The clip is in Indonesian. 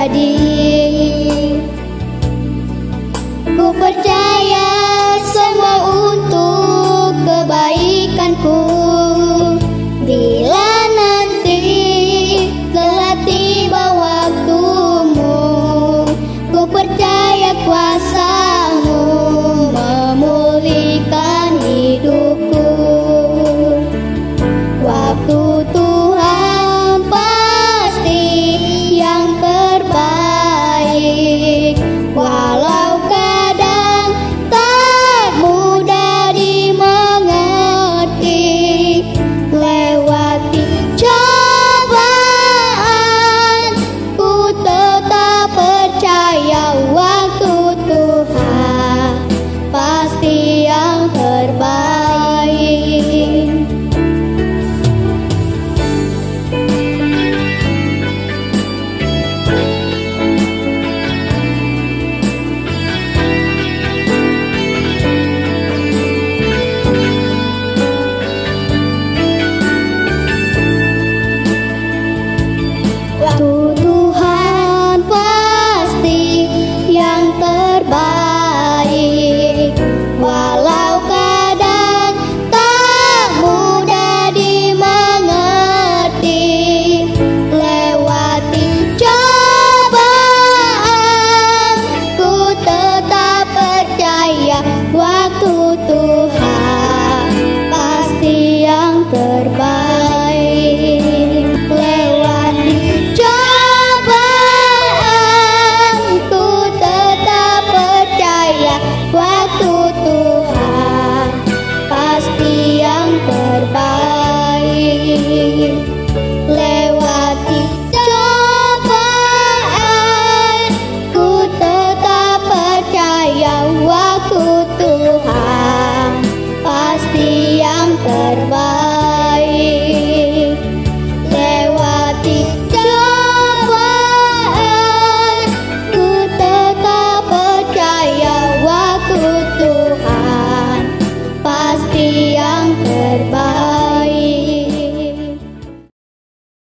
terjadi. Ku percaya semua untuk kebaikanku. Bila nanti telah tiba waktumu, ku percaya kuasa-Mu memulihkan hidupku. Waktu Tuhan pasti yang terbaik, walau kadang tak mudah dimengerti. Lewati cobaan, ku tetap percaya waktu Tuhan pasti yang terbaik. Waktu Tuhan pasti yang terbaik, walau kadang tak mudah dimengerti. Lewati cobaan, ku tetap percaya waktu Tuhan pasti yang terbaik.